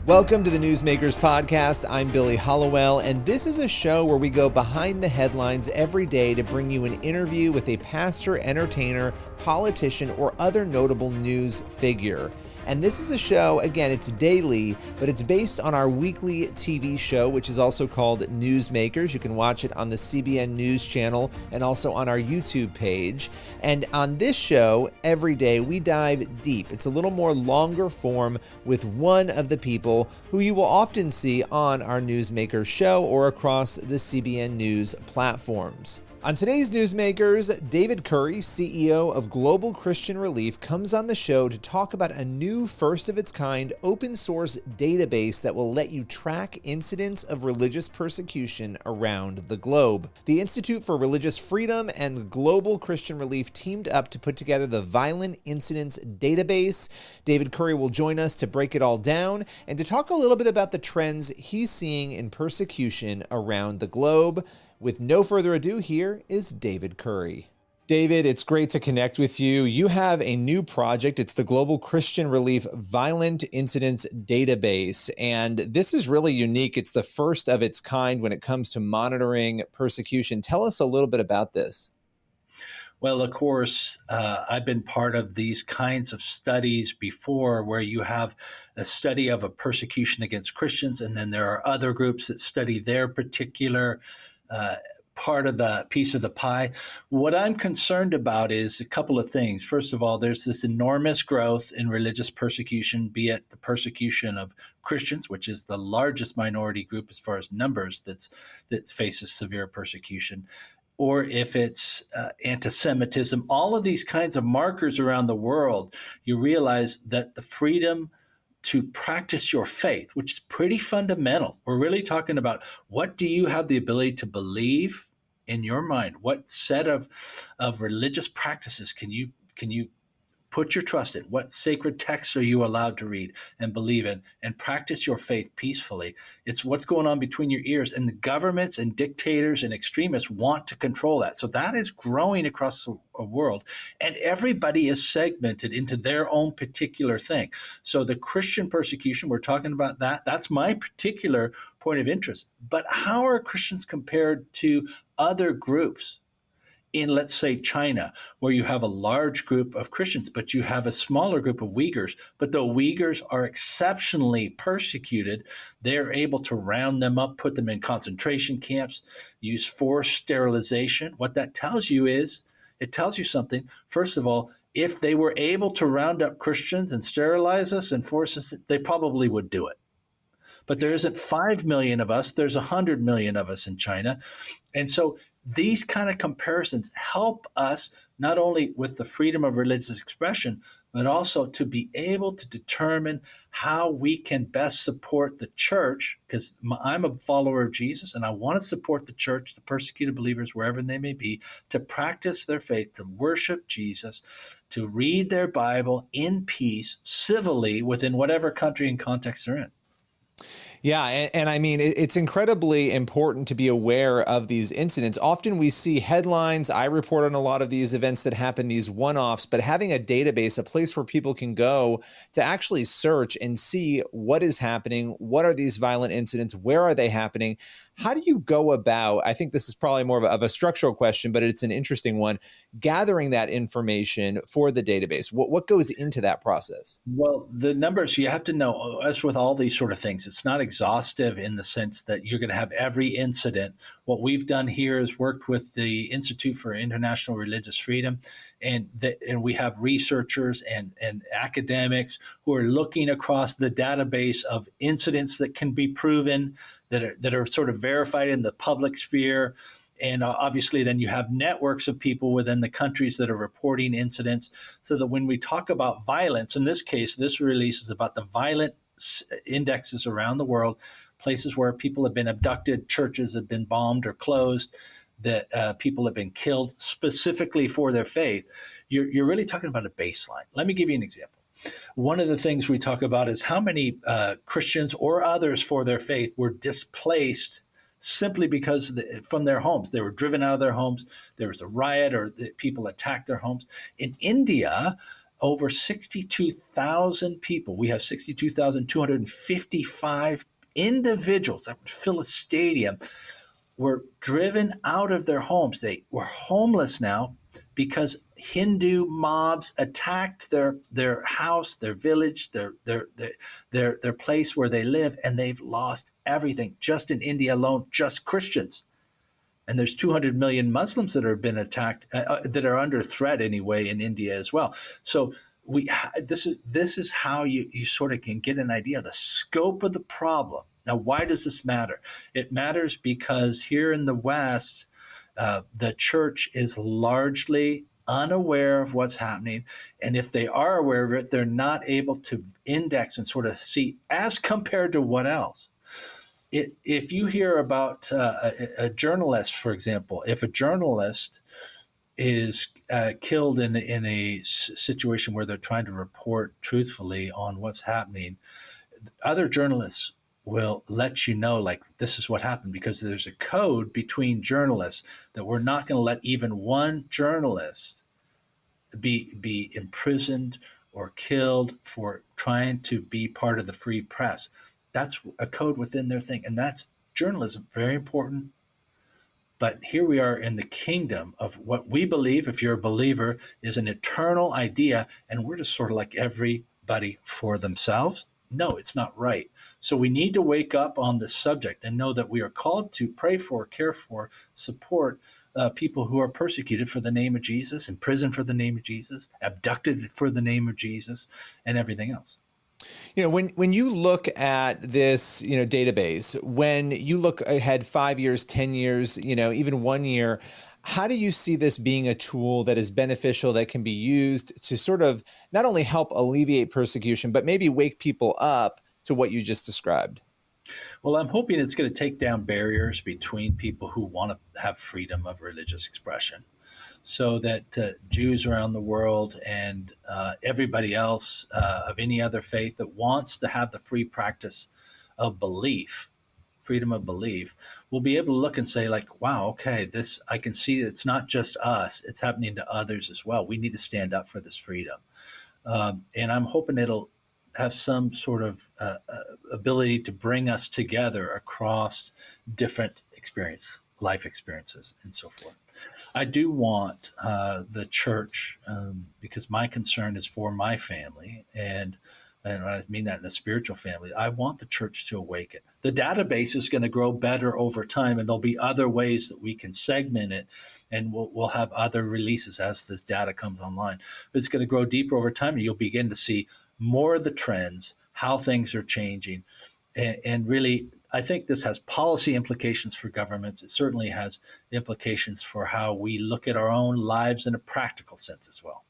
Welcome to the Newsmakers Podcast. I'm Billy Hollowell, and this is a show where we go behind the headlines every day to bring you an interview with a pastor, entertainer, politician, or other notable news figure. And this is a show, again, it's daily, but it's based on our weekly TV show, which is also called Newsmakers. You can watch it on the CBN News channel and also on our YouTube page. And on this show, every day, we dive deep. It's a little more longer form with one of the people who you will often see on our Newsmakers show or across the CBN News platforms. On today's Newsmakers, David Curry, CEO of Global Christian Relief, comes on the show to talk about a new first-of-its-kind open-source database that will let you track incidents of religious persecution around the globe. The Institute for Religious Freedom and Global Christian Relief teamed up to put together the Violent Incidents Database. David Curry will join us to break it all down and to talk a little bit about the trends he's seeing in persecution around the globe. With no further ado, here is David Curry. David, it's great to connect with you. You have a new project. It's the Global Christian Relief Violent Incidents Database, and this is really unique. It's the first of its kind when it comes to monitoring persecution. Tell us a little bit about this. Well, of course, I've been part of these kinds of studies before where you have a study of a persecution against Christians, and then there are other groups that study their particular part of the piece of the pie. What I'm concerned about is a couple of things. First of all, there's this enormous growth in religious persecution, be it the persecution of Christians, which is the largest minority group as far as numbers that faces severe persecution, or if it's antisemitism, all of these kinds of markers around the world, you realize that the freedom to practice your faith, which is pretty fundamental. We're really talking about what do you have the ability to believe in your mind? What set of religious practices can you put your trust in? What sacred texts are you allowed to read and believe in and practice your faith peacefully? It's what's going on between your ears. And the governments and dictators and extremists want to control that. So that is growing across the world. And everybody is segmented into their own particular thing. So the Christian persecution, we're talking about that. That's my particular point of interest. But how are Christians compared to other groups? In, let's say, China, where you have a large group of Christians, but you have a smaller group of Uyghurs, but the Uyghurs are exceptionally persecuted. They're able to round them up, put them in concentration camps, use forced sterilization. What that tells you is, it tells you something. First of all, if they were able to round up Christians and sterilize us and force us, they probably would do it. But there isn't 5 million of us. There's 100 million of us in China. And so these kind of comparisons help us not only with the freedom of religious expression, but also to be able to determine how we can best support the church, because I'm a follower of Jesus and I want to support the church, the persecuted believers, wherever they may be, to practice their faith, to worship Jesus, to read their Bible in peace, civilly, within whatever country and context they're in. Yeah, and I mean, it's incredibly important to be aware of these incidents. Often we see headlines. I report on a lot of these events that happen, these one-offs, but having a database, a place where people can go to actually search and see what is happening, what are these violent incidents, where are they happening? How do you go about, I think this is probably more of a structural question, but it's an interesting one, gathering that information for the database? What goes into that process? Well, the numbers, you have to know, as with all these sort of things, it's not exhaustive in the sense that you're going to have every incident. What we've done here is worked with the Institute for International Religious Freedom, and we have researchers and academics who are looking across the database of incidents that can be proven, that are sort of verified in the public sphere. And obviously, then you have networks of people within the countries that are reporting incidents, so that when we talk about violence, in this case, this release is about the violent indexes around the world, places where people have been abducted, churches have been bombed or closed, that people have been killed specifically for their faith. You're really talking about a baseline. Let me give you an example. One of the things we talk about is how many Christians or others for their faith were displaced simply because from their homes. They were driven out of their homes. There was a riot or people attacked their homes. In India, over 62,000 people. We have 62,255 individuals that would fill a stadium were driven out of their homes. They were homeless now because Hindu mobs attacked their house, their village, their place where they live, and they've lost everything. Just in India alone, just Christians. And there's 200 million Muslims that have been attacked, that are under threat anyway in India as well. So this is how you sort of can get an idea of the scope of the problem. Now, why does this matter? It matters because here in the West, the church is largely unaware of what's happening. And if they are aware of it, they're not able to index and sort of see as compared to what else. If you hear about a journalist, for example, if a journalist is killed in a situation where they're trying to report truthfully on what's happening, other journalists will let you know, like, this is what happened, because there's a code between journalists that we're not going to let even one journalist be imprisoned or killed for trying to be part of the free press. That's a code within their thing, and that's journalism, very important. But here we are in the kingdom of what we believe, if you're a believer, is an eternal idea, and we're just sort of like everybody for themselves. No, it's not right. So we need to wake up on this subject and know that we are called to pray for, care for, support people who are persecuted for the name of Jesus, imprisoned for the name of Jesus, abducted for the name of Jesus, and everything else. When you look at this, database, when you look ahead 5 years, 10 years, even 1 year, how do you see this being a tool that is beneficial, that can be used to sort of not only help alleviate persecution, but maybe wake people up to what you just described? Well, I'm hoping it's going to take down barriers between people who want to have freedom of religious expression, so that Jews around the world and everybody else of any other faith that wants to have the free practice of belief, freedom of belief, will be able to look and say, like, wow, okay, this, I can see it's not just us, it's happening to others as well. We need to stand up for this freedom. And I'm hoping it'll have some sort of ability to bring us together across different life experiences, and so forth. I do want the church, because my concern is for my family, and I mean that in a spiritual family. I want the church to awaken. The database is going to grow better over time, and there'll be other ways that we can segment it, and we'll have other releases as this data comes online. But it's going to grow deeper over time, and you'll begin to see more of the trends, how things are changing, and really, I think this has policy implications for governments. It certainly has implications for how we look at our own lives in a practical sense as well.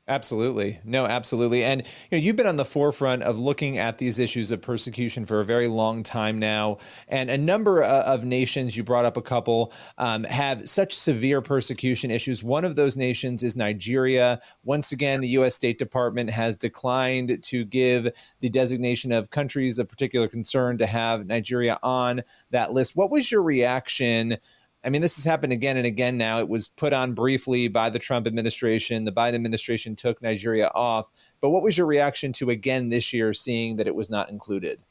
Absolutely. No, absolutely. And you've been on the forefront of looking at these issues of persecution for a very long time now. And a number of nations, you brought up a couple, have such severe persecution issues. One of those nations is Nigeria. Once again, the U.S. State Department has declined to give the designation of countries of particular concern to have Nigeria on that list. What was your reaction? I mean, this has happened again and again now. It was put on briefly by the Trump administration. The Biden administration took Nigeria off. But what was your reaction to, again, this year, seeing that it was not included?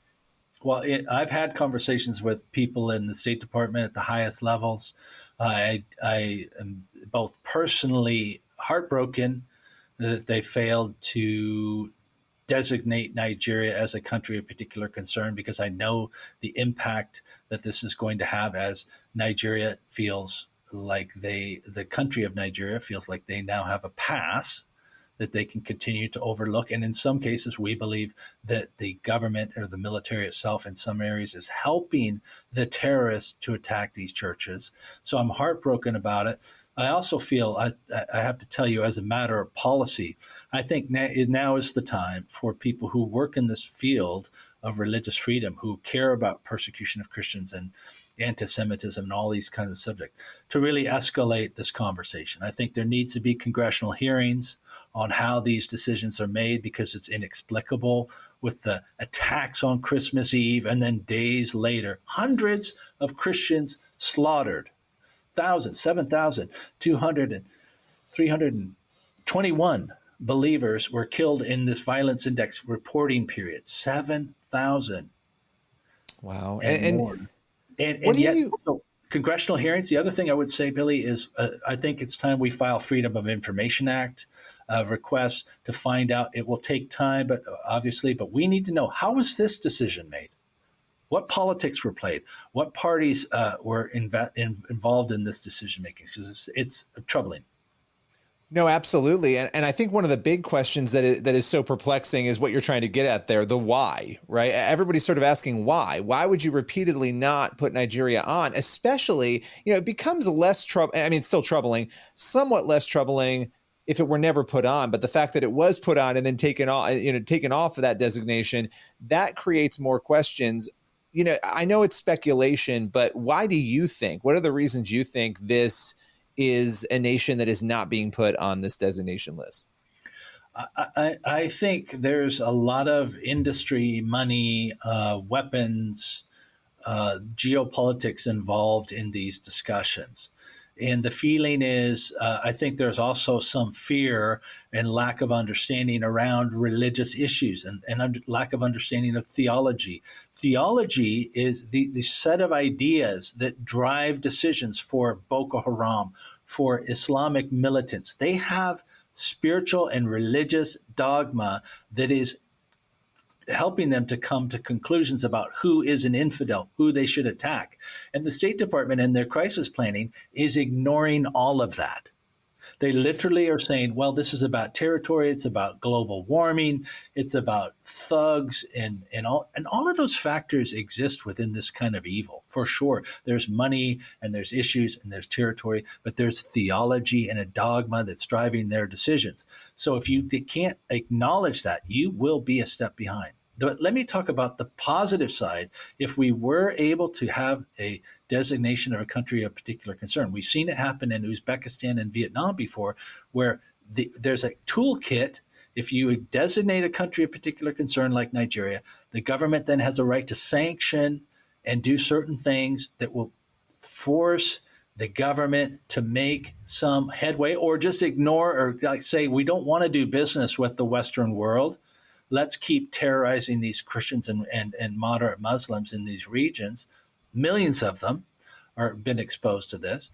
Well, I've had conversations with people in the State Department at the highest levels. I am both personally heartbroken that they failed to designate Nigeria as a country of particular concern, because I know the impact that this is going to have, as Nigeria feels like the country of Nigeria feels like they now have a pass that they can continue to overlook. And in some cases, we believe that the government or the military itself in some areas is helping the terrorists to attack these churches. So I'm heartbroken about it. I also feel, I have to tell you, as a matter of policy, I think now is the time for people who work in this field of religious freedom, who care about persecution of Christians and antisemitism and all these kinds of subjects, to really escalate this conversation. I think there needs to be congressional hearings on how these decisions are made, because it's inexplicable with the attacks on Christmas Eve and then days later, hundreds of Christians slaughtered. 7,200 and 321 believers were killed in this violence index reporting period. 7,000 Wow. and more. What And do yet, you, so congressional hearings. The other thing I would say, Billy, is I think it's time we file Freedom of Information Act requests to find out. It will take time, but obviously, but we need to know, how was this decision made? What politics were played? What parties were involved in this decision making? Because it's troubling. No, absolutely. And I think one of the big questions that is so perplexing is what you're trying to get at there, the why, right? Everybody's sort of asking why. Why would you repeatedly not put Nigeria on? Especially, it becomes less trouble. I mean, it's still troubling, somewhat less troubling if it were never put on. But the fact that it was put on and then taken off of that designation, that creates more questions. I know it's speculation, but why do you think, what are the reasons you think this is a nation that is not being put on this designation list? I think there's a lot of industry, money, weapons, geopolitics involved in these discussions. And the feeling is, I think there's also some fear and lack of understanding around religious issues and lack of understanding of theology. Theology is the set of ideas that drive decisions for Boko Haram, for Islamic militants. They have spiritual and religious dogma that is helping them to come to conclusions about who is an infidel, who they should attack. And the State Department in their crisis planning is ignoring all of that. They literally are saying, well, this is about territory, it's about global warming, it's about thugs, and all of those factors exist within this kind of evil, for sure. There's money and there's issues and there's territory, but there's theology and a dogma that's driving their decisions. So if you can't acknowledge that, you will be a step behind. But let me talk about the positive side. If we were able to have a designation of a country of particular concern, we've seen it happen in Uzbekistan and Vietnam before, where there's a toolkit. If you designate a country of particular concern like Nigeria, the government then has a right to sanction and do certain things that will force the government to make some headway, or just ignore, or like say, we don't want to do business with the Western world. Let's keep terrorizing these Christians and moderate Muslims in these regions. Millions of them are been exposed to this.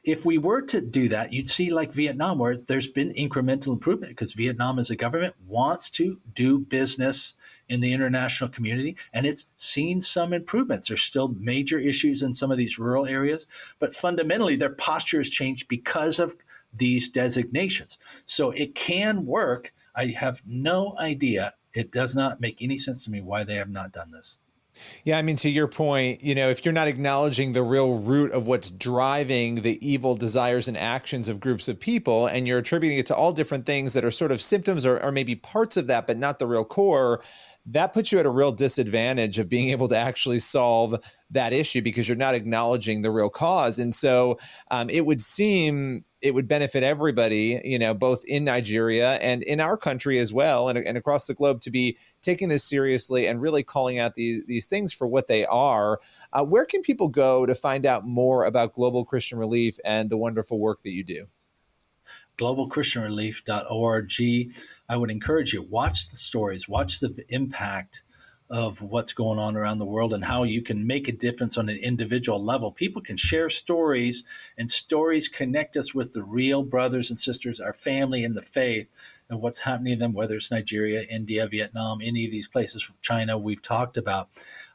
If we were to do that, you'd see like Vietnam, where there's been incremental improvement because Vietnam as a government wants to do business in the international community, and it's seen some improvements. There's still major issues in some of these rural areas, but fundamentally their posture has changed because of these designations. So it can work. I have no idea. It does not make any sense to me why they have not done this. Yeah, I mean, to your point, if you're not acknowledging the real root of what's driving the evil desires and actions of groups of people, and you're attributing it to all different things that are sort of symptoms or maybe parts of that, but not the real core, that puts you at a real disadvantage of being able to actually solve that issue because you're not acknowledging the real cause. And so it would seem it would benefit everybody, both in Nigeria and in our country as well, and across the globe, to be taking this seriously and really calling out these things for what they are. Where can people go to find out more about Global Christian Relief and the wonderful work that you do? globalchristianrelief.org. I would encourage you, watch the stories, watch the impact of what's going on around the world and how you can make a difference on an individual level. People can share stories, and stories connect us with the real brothers and sisters, our family in the faith, and what's happening to them, whether it's Nigeria, India, Vietnam, any of these places, China we've talked about.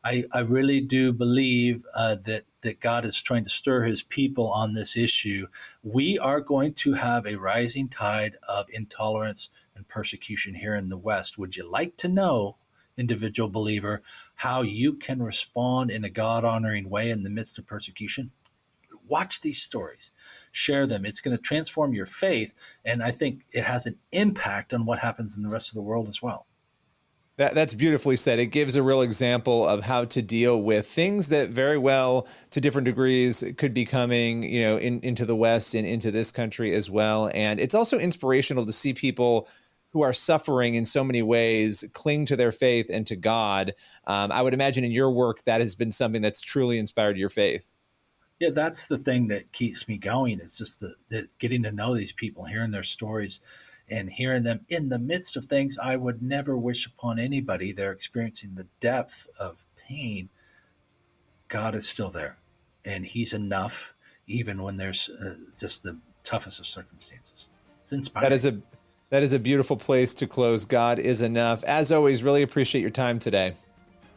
I really do believe that God is trying to stir his people on this issue. We are going to have a rising tide of intolerance and persecution here in the West. Would you like to know, individual believer, how you can respond in a God-honoring way in the midst of persecution? Watch these stories, share them. It's going to transform your faith, and I think it has an impact on what happens in the rest of the world as well. That's beautifully said. It gives a real example of how to deal with things that very well, to different degrees, could be coming, into the West and into this country as well. And it's also inspirational to see people who are suffering in so many ways cling to their faith and to God. I would imagine in your work that has been something that's truly inspired your faith. Yeah, that's the thing that keeps me going. It's just the getting to know these people, hearing their stories. and hearing them in the midst of things I would never wish upon anybody. They're experiencing the depth of pain. God is still there, and He's enough, even when there's just the toughest of circumstances. It's inspiring. That is a beautiful place to close. God is enough. As always, really appreciate your time today.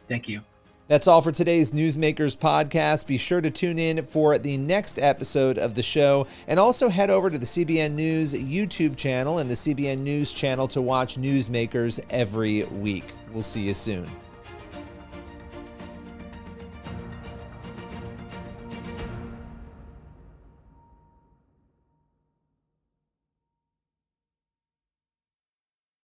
Thank you. That's all for today's Newsmakers podcast. Be sure to tune in for the next episode of the show, and also head over to the CBN News YouTube channel and the CBN News channel to watch Newsmakers every week. We'll see you soon.